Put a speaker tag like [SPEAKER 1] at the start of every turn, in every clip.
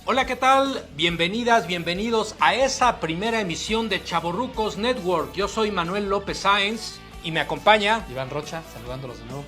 [SPEAKER 1] Hola, ¿qué tal? Bienvenidas, bienvenidos a esa primera emisión de Chavorrucos Network. Yo soy Manuel López Sáenz y me acompaña
[SPEAKER 2] Iván Rocha, saludándolos de nuevo.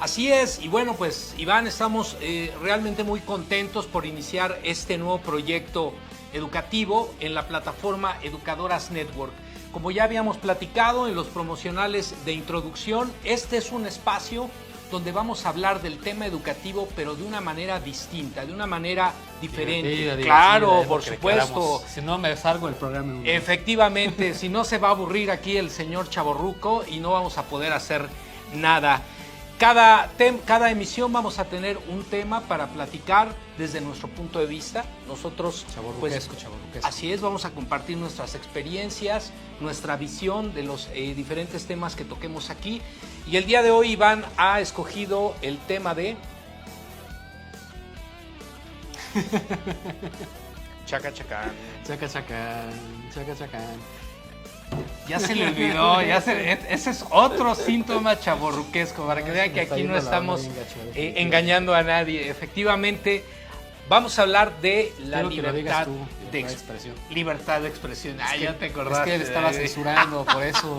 [SPEAKER 1] Así es, y bueno, pues Iván, estamos realmente muy contentos por iniciar este nuevo proyecto educativo en la plataforma Educadoras Network. Como ya habíamos platicado en los promocionales de introducción, este es un espacio donde vamos a hablar del tema educativo, pero de una manera distinta, de una manera diferente.
[SPEAKER 2] Divertida,
[SPEAKER 1] por supuesto.
[SPEAKER 2] Si no, me salgo del programa.
[SPEAKER 1] Efectivamente, si no se va a aburrir aquí el señor Chavorruco y no vamos a poder hacer nada. Cada emisión vamos a tener un tema para platicar desde nuestro punto de vista. Nosotros,
[SPEAKER 2] chavorruquesco.
[SPEAKER 1] Así es, vamos a compartir nuestras experiencias, nuestra visión de los diferentes temas que toquemos aquí. Y el día de hoy Iván ha escogido el tema de... Chacachacán. Ya se le olvidó, ese es otro síntoma chavorruquesco, para que vean que aquí no estamos engañando a nadie. Efectivamente, vamos a hablar de la libertad de expresión. Libertad de expresión. Ya te acordaste.
[SPEAKER 2] Es que él estaba censurando, por eso.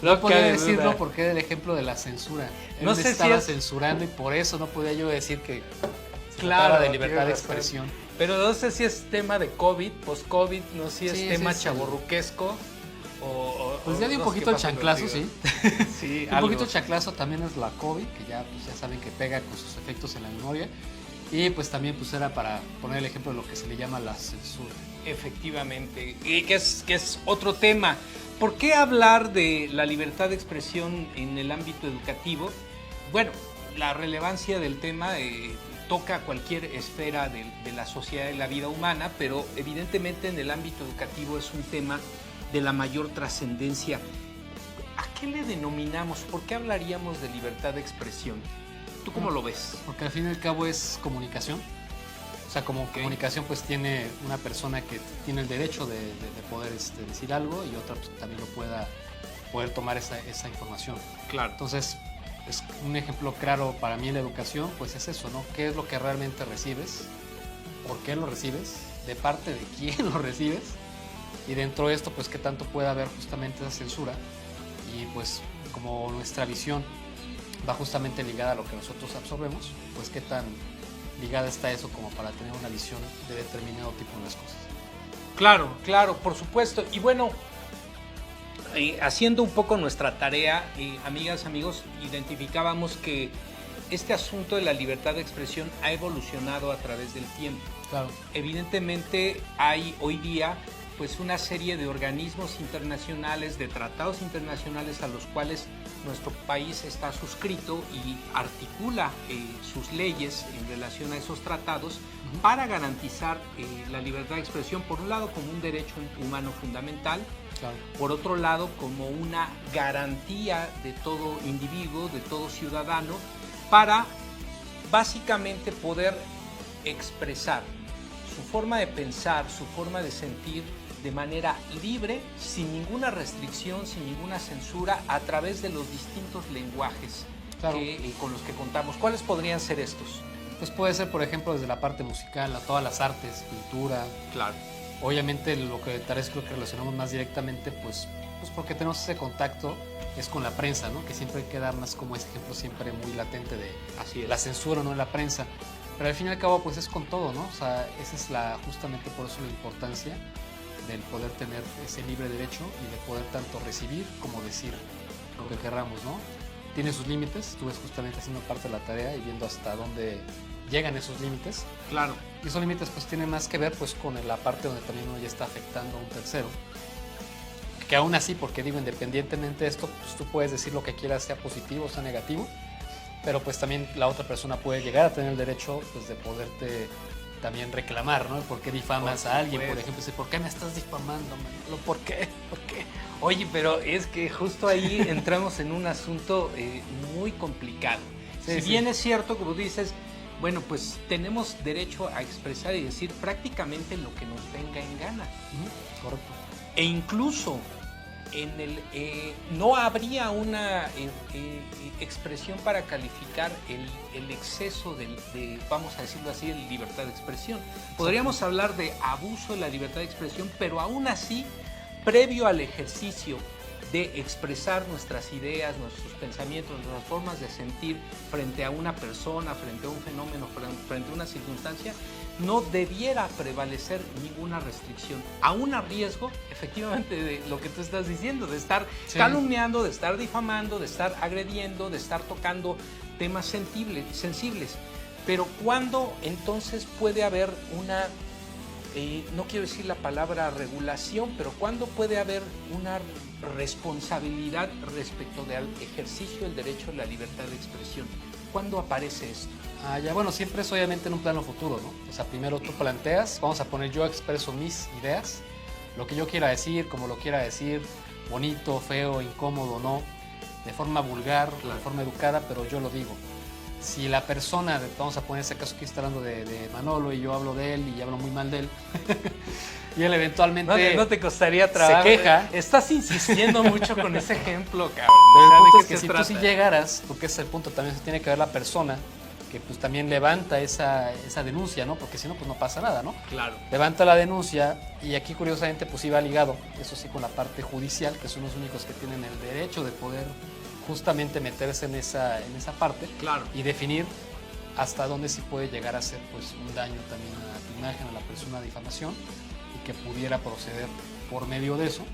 [SPEAKER 2] No podía decirlo porque era el ejemplo de la censura. Él no sé estaba censurando y por eso no podía yo decir que se trataba de libertad de expresión.
[SPEAKER 1] Pero no sé si es tema de COVID, post-COVID, no sé si es tema chavorruquesco.
[SPEAKER 2] Pues ya di un poquito el chanclazo, sí.
[SPEAKER 1] Sí,
[SPEAKER 2] un poquito el chanclazo también es la COVID, que ya saben que pega con sus efectos en la memoria. Y pues también pues era para poner el ejemplo de lo que se le llama la censura.
[SPEAKER 1] Efectivamente, y que es otro tema. ¿Por qué hablar de la libertad de expresión en el ámbito educativo? Bueno, la relevancia del tema toca cualquier esfera de la sociedad y la vida humana, pero evidentemente en el ámbito educativo es un tema de la mayor trascendencia. ¿A qué le denominamos? ¿Por qué hablaríamos de libertad de expresión? ¿Tú cómo lo ves?
[SPEAKER 2] Porque al fin y al cabo es comunicación. O sea, como comunicación pues tiene una persona que tiene el derecho de poder decir algo y otra pues, también lo poder tomar esa información.
[SPEAKER 1] Claro.
[SPEAKER 2] Entonces, es un ejemplo claro para mí en la educación, pues es eso, ¿no? ¿Qué es lo que realmente recibes? ¿Por qué lo recibes? ¿De parte de quién lo recibes? Y dentro de esto, pues qué tanto puede haber justamente esa censura. Y pues como nuestra visión va justamente ligada a lo que nosotros absorbemos, pues qué tan ligada está eso como para tener una visión de determinado tipo de las cosas.
[SPEAKER 1] Claro, por supuesto. Y bueno, haciendo un poco nuestra tarea, amigas, amigos, identificábamos que este asunto de la libertad de expresión ha evolucionado a través del tiempo.
[SPEAKER 2] Claro.
[SPEAKER 1] Evidentemente hay hoy día pues una serie de organismos internacionales, de tratados internacionales a los cuales nuestro país está suscrito y articula sus leyes en relación a esos tratados para garantizar la libertad de expresión, por un lado como un derecho humano fundamental, claro, por otro lado como una garantía de todo individuo, de todo ciudadano, para básicamente poder expresar su forma de pensar, su forma de sentir de manera libre, sin ninguna restricción, sin ninguna censura, a través de los distintos lenguajes, claro, con los que contamos. ¿Cuáles podrían ser estos?
[SPEAKER 2] Pues puede ser, por ejemplo, desde la parte musical, a todas las artes, pintura.
[SPEAKER 1] Claro.
[SPEAKER 2] Obviamente lo que tal vez creo que relacionamos más directamente, pues porque tenemos ese contacto, es con la prensa, ¿no? Que siempre queda más como ese ejemplo siempre muy latente de la censura, ¿no? En la prensa. Pero al fin y al cabo, pues es con todo, ¿no? O sea, esa es justamente por eso la importancia del poder tener ese libre derecho y de poder tanto recibir como decir lo que querramos, ¿no? Tiene sus límites, tú ves justamente haciendo parte de la tarea y viendo hasta dónde llegan esos límites.
[SPEAKER 1] Claro.
[SPEAKER 2] Y esos límites pues tienen más que ver pues con la parte donde también uno ya está afectando a un tercero. Que aún así, porque digo, independientemente de esto, pues tú puedes decir lo que quieras, sea positivo o sea negativo, pero pues también la otra persona puede llegar a tener el derecho pues de poderte también reclamar, ¿no? ¿Por qué difamas a alguien? Por ejemplo, ¿por qué me estás difamando, Manolo? ¿Por qué?
[SPEAKER 1] Oye, pero es que justo ahí entramos en un asunto muy complicado. Si bien es cierto, como dices, bueno, pues tenemos derecho a expresar y decir prácticamente lo que nos venga en gana.
[SPEAKER 2] Correcto.
[SPEAKER 1] E incluso no habría una expresión para calificar el exceso vamos a decirlo así, de libertad de expresión. Podríamos hablar de abuso de la libertad de expresión, pero aún así, previo al ejercicio de expresar nuestras ideas, nuestros pensamientos, nuestras formas de sentir frente a una persona, frente a un fenómeno, frente a una circunstancia, no debiera prevalecer ninguna restricción, aún a riesgo, efectivamente, de lo que tú estás diciendo, de estar calumniando, de estar difamando, de estar agrediendo, de estar tocando temas sensibles. Pero ¿cuándo entonces puede haber una, no quiero decir la palabra regulación, pero cuándo puede haber una responsabilidad respecto del ejercicio del derecho a la libertad de expresión? ¿Cuándo aparece esto?
[SPEAKER 2] Ya bueno, siempre es obviamente en un plano futuro, ¿no? O sea, primero tú planteas, vamos a poner, yo expreso mis ideas, lo que yo quiera decir, como lo quiera decir, bonito, feo, incómodo, no, de forma vulgar, de forma educada, pero yo lo digo. Si la persona, vamos a poner ese caso que está hablando de Manolo y yo hablo de él y hablo muy mal de él, y él eventualmente
[SPEAKER 1] no te costaría trabajo.
[SPEAKER 2] Se queja.
[SPEAKER 1] Estás insistiendo mucho con ese ejemplo, cabrón.
[SPEAKER 2] Pero el punto es que si tú sí llegaras, porque ese es el punto, también se tiene que ver la persona que pues también levanta esa denuncia, ¿no? Porque si no, pues no pasa nada, ¿no?
[SPEAKER 1] Claro.
[SPEAKER 2] Levanta la denuncia y aquí curiosamente pues iba ligado, eso sí, con la parte judicial, que son los únicos que tienen el derecho de poder justamente meterse en esa parte,
[SPEAKER 1] claro,
[SPEAKER 2] y definir hasta dónde sí puede llegar a ser pues un daño también a tu imagen, a la persona, difamación, y que pudiera proceder por medio de eso,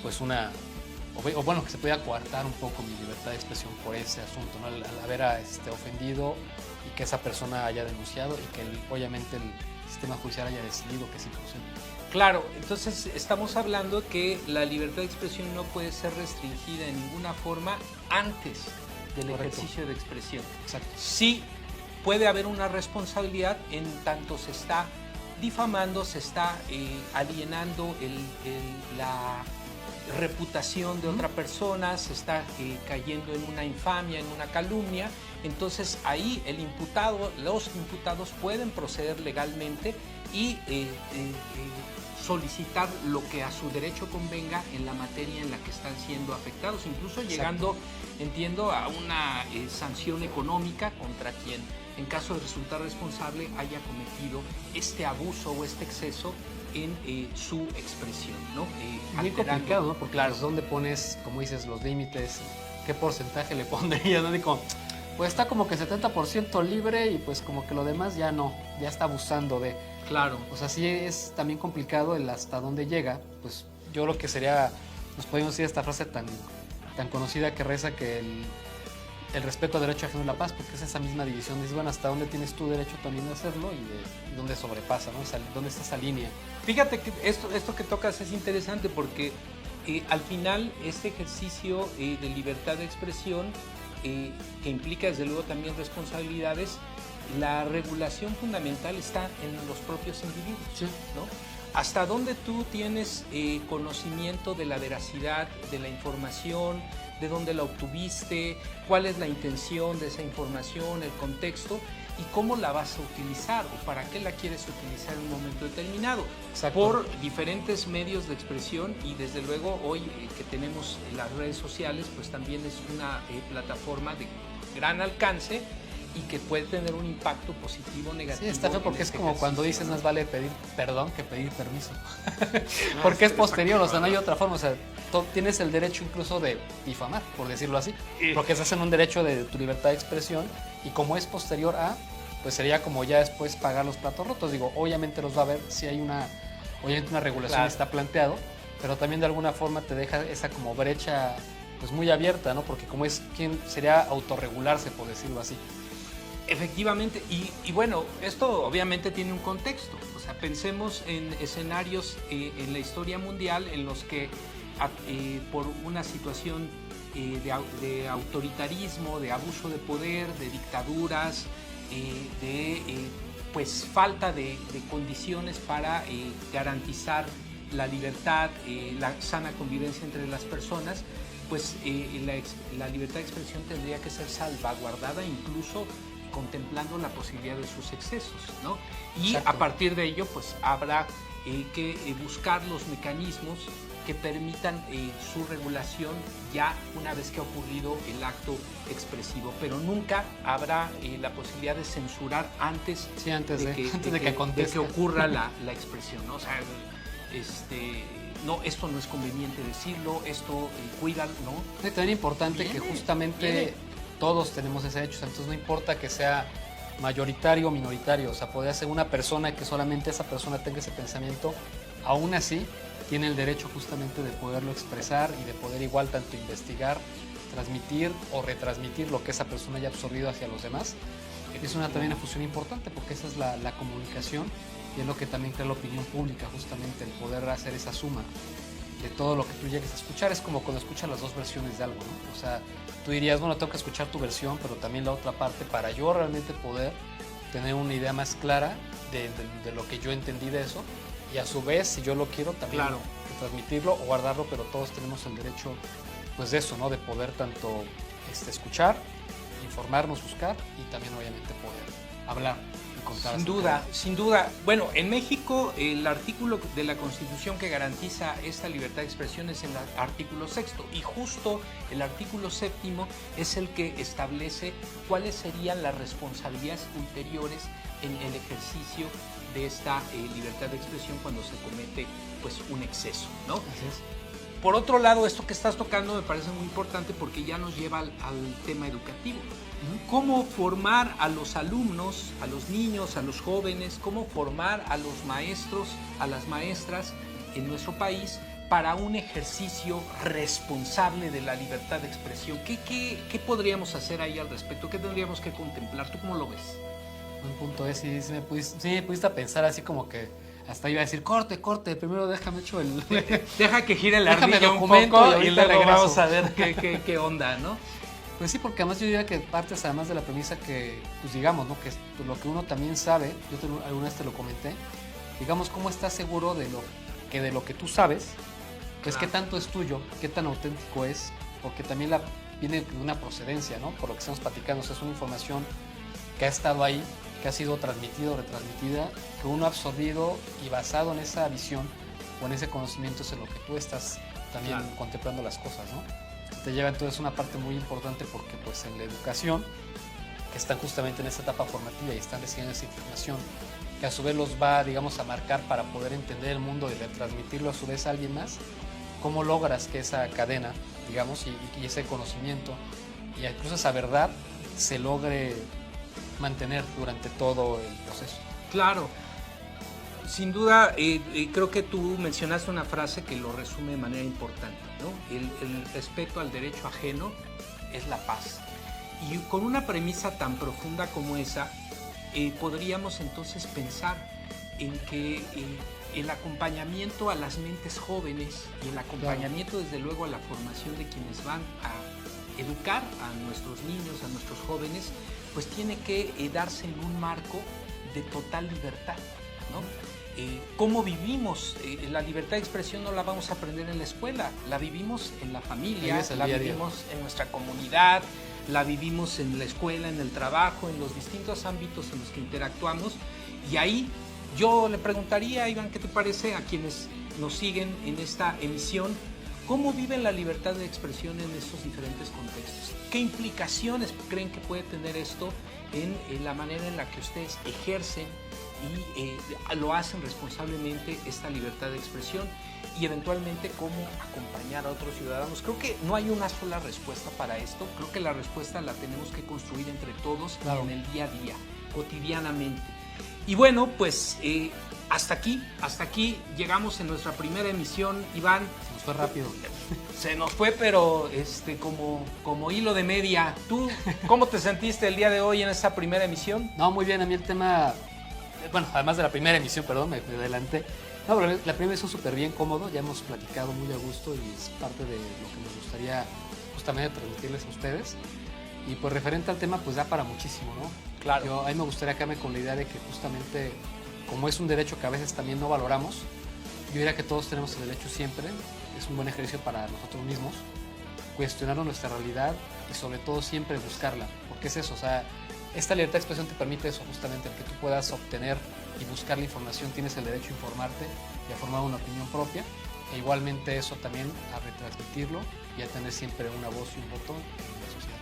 [SPEAKER 2] pues o bueno, que se pudiera coartar un poco mi libertad de expresión por ese asunto, ¿no? Al haber ofendido y que esa persona haya denunciado y que obviamente el sistema judicial haya decidido que sí procede.
[SPEAKER 1] Claro, entonces estamos hablando que la libertad de expresión no puede ser restringida en ninguna forma antes del ejercicio de expresión.
[SPEAKER 2] Exacto.
[SPEAKER 1] Sí puede haber una responsabilidad en tanto se está difamando, se está alienando la reputación de otra persona, se está cayendo en una infamia, en una calumnia. Entonces ahí los imputados pueden proceder legalmente y solicitar lo que a su derecho convenga en la materia en la que están siendo afectados, incluso llegando, entiendo, a una sanción económica contra quien, en caso de resultar responsable, haya cometido este abuso o este exceso en su expresión, ¿no?
[SPEAKER 2] Muy complicado, ¿no? Porque claro, ¿dónde pones, como dices, los límites? ¿Qué porcentaje le pondrías? ¿No? Digo, pues está como que 70% libre y pues como que lo demás ya no, ya está abusando de...
[SPEAKER 1] Claro.
[SPEAKER 2] Pues así es también complicado el hasta dónde llega. Pues yo lo que sería, nos podemos decir esta frase tan conocida que reza que el respeto al derecho ajeno es la paz, porque es esa misma división. Dices, bueno, hasta dónde tienes tu derecho también de hacerlo y dónde sobrepasa, ¿no? Dónde está esa línea.
[SPEAKER 1] Fíjate que esto que tocas es interesante porque al final este ejercicio de libertad de expresión que implica desde luego también responsabilidades, la regulación fundamental está en los propios individuos,
[SPEAKER 2] sí,
[SPEAKER 1] ¿no? Hasta dónde tú tienes conocimiento de la veracidad de la información, de dónde la obtuviste, cuál es la intención de esa información, el contexto y cómo la vas a utilizar o para qué la quieres utilizar en un momento determinado.
[SPEAKER 2] Exacto.
[SPEAKER 1] Por diferentes medios de expresión y desde luego hoy que tenemos las redes sociales, pues también es una plataforma de gran alcance y que puede tener un impacto positivo o negativo.
[SPEAKER 2] Sí, está feo porque es como cuando dices más vale pedir perdón que pedir permiso. Porque es posterior, o sea, no hay otra forma. O sea, tienes el derecho incluso de difamar, por decirlo así, porque estás en un derecho de tu libertad de expresión y como es posterior a, pues sería como ya después pagar los platos rotos. Digo, obviamente los va a haber si hay una regulación, claro, está planteado, pero también de alguna forma te deja esa como brecha pues muy abierta, ¿no? Porque como es quien sería autorregularse, por decirlo así.
[SPEAKER 1] Efectivamente, y bueno, esto obviamente tiene un contexto, o sea, pensemos en escenarios en la historia mundial en los que por una situación de autoritarismo, de abuso de poder, de dictaduras, pues falta de condiciones para garantizar la libertad, la sana convivencia entre las personas, pues la libertad de expresión tendría que ser salvaguardada incluso contemplando la posibilidad de sus excesos, ¿no? Y exacto, a partir de ello, pues habrá que buscar los mecanismos que permitan su regulación ya una vez que ha ocurrido el acto expresivo, pero nunca habrá la posibilidad de censurar antes,
[SPEAKER 2] de que
[SPEAKER 1] ocurra la expresión, ¿no? O sea, no, esto no es conveniente decirlo, esto cuídalo, ¿no?
[SPEAKER 2] Es también importante que justamente todos tenemos ese derecho, entonces no importa que sea mayoritario o minoritario, o sea, podría ser una persona que solamente esa persona tenga ese pensamiento, aún así tiene el derecho justamente de poderlo expresar y de poder igual tanto investigar, transmitir o retransmitir lo que esa persona haya absorbido hacia los demás. Es también una función importante porque esa es la comunicación y es lo que también crea la opinión pública, justamente el poder hacer esa suma de todo lo que tú llegues a escuchar. Es como cuando escuchas las dos versiones de algo, ¿no? O sea, tú dirías, bueno, tengo que escuchar tu versión, pero también la otra parte para yo realmente poder tener una idea más clara de lo que yo entendí de eso. Y a su vez, si yo lo quiero, también transmitirlo o guardarlo, pero todos tenemos el derecho, pues de eso, ¿no? De poder tanto escuchar, informarnos, buscar y también obviamente poder hablar y contar.
[SPEAKER 1] Sin duda. Bueno, en México el artículo de la Constitución que garantiza esta libertad de expresión es el artículo 6 y justo el artículo 7 es el que establece cuáles serían las responsabilidades ulteriores en el ejercicio de esta libertad de expresión cuando se comete pues un exceso, ¿no?
[SPEAKER 2] Así es.
[SPEAKER 1] Por otro lado, esto que estás tocando me parece muy importante porque ya nos lleva al tema educativo. Cómo formar a los alumnos, a los niños, a los jóvenes, cómo formar a los maestros, a las maestras en nuestro país para un ejercicio responsable de la libertad de expresión. ¿Qué podríamos hacer ahí al respecto? ¿Qué tendríamos que contemplar? ¿Tú cómo lo ves?
[SPEAKER 2] Un punto es, sí me pudiste pensar así como que hasta iba a decir, corte, primero déjame hecho el...
[SPEAKER 1] Deja que gire el ardillo un poco y luego vamos a ver qué onda, ¿no?
[SPEAKER 2] Pues sí, porque además yo diría que partes además de la premisa que, pues digamos, ¿no? Que lo que uno también sabe, alguna vez te lo comenté, digamos, cómo estás seguro de lo que tú sabes, pues qué tanto es tuyo, qué tan auténtico es, porque también viene de una procedencia, ¿no? Por lo que estamos platicando, o sea, es una información que ha estado ahí, que ha sido transmitida o retransmitida, que uno ha absorbido y basado en esa visión o en ese conocimiento es en lo que tú estás también contemplando las cosas, ¿no? Te lleva entonces una parte muy importante porque pues en la educación, que están justamente en esa etapa formativa y están recibiendo esa información, que a su vez los va, digamos, a marcar para poder entender el mundo y retransmitirlo a su vez a alguien más, ¿cómo logras que esa cadena, digamos, y ese conocimiento y incluso esa verdad se logre mantener durante todo el proceso?
[SPEAKER 1] Claro, sin duda, creo que tú mencionaste una frase que lo resume de manera importante, ¿no? El respeto al derecho ajeno es la paz. Y con una premisa tan profunda como esa, podríamos entonces pensar en que el acompañamiento a las mentes jóvenes y el acompañamiento desde luego a la formación de quienes van a educar a nuestros niños, a nuestros jóvenes, pues tiene que darse en un marco de total libertad, ¿no? ¿Cómo vivimos? La libertad de expresión no la vamos a aprender en la escuela, la vivimos en la familia, la vivimos en nuestra comunidad, la vivimos en la escuela, en el trabajo, en los distintos ámbitos en los que interactuamos. Y ahí yo le preguntaría, Iván, ¿qué te parece a quienes nos siguen en esta emisión? ¿Cómo viven la libertad de expresión en estos diferentes contextos? ¿Qué implicaciones creen que puede tener esto en la manera en la que ustedes ejercen y lo hacen responsablemente esta libertad de expresión y eventualmente cómo acompañar a otros ciudadanos? Creo que no hay una sola respuesta para esto, creo que la respuesta la tenemos que construir entre todos en el día a día, cotidianamente. Y bueno, pues hasta aquí llegamos en nuestra primera emisión, Iván.
[SPEAKER 2] Se nos fue rápido.
[SPEAKER 1] Se nos fue, pero como hilo de media. ¿Tú cómo te sentiste el día de hoy en esta primera emisión?
[SPEAKER 2] No, muy bien, a mí el tema, bueno, además de la primera emisión, perdón, me adelanté. No, pero la primera emisión súper bien, cómodo, ya hemos platicado muy a gusto y es parte de lo que nos gustaría justamente transmitirles a ustedes. Y pues referente al tema, pues da para muchísimo, ¿no?
[SPEAKER 1] Claro.
[SPEAKER 2] A mí me gustaría quedarme con la idea de que justamente, como es un derecho que a veces también no valoramos, yo diría que todos tenemos el derecho siempre, es un buen ejercicio para nosotros mismos, cuestionarnos nuestra realidad y sobre todo siempre buscarla, porque es eso, o sea, esta libertad de expresión te permite eso justamente, el que tú puedas obtener y buscar la información, tienes el derecho a informarte y a formar una opinión propia, e igualmente eso también a retransmitirlo y a tener siempre una voz y un voto en la sociedad.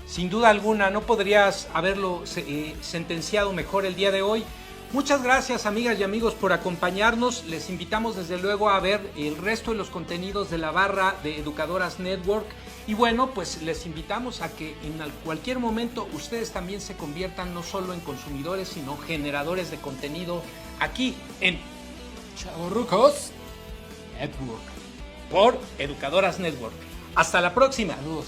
[SPEAKER 1] Sin duda alguna, no podrías haberlo sentenciado mejor el día de hoy. Muchas gracias, amigas y amigos, por acompañarnos. Les invitamos desde luego a ver el resto de los contenidos de la barra de Educadoras Network. Y bueno, pues les invitamos a que en cualquier momento ustedes también se conviertan no solo en consumidores, sino generadores de contenido aquí en
[SPEAKER 2] Chavorrucos Network
[SPEAKER 1] por Educadoras Network. Hasta la próxima.
[SPEAKER 2] Saludos.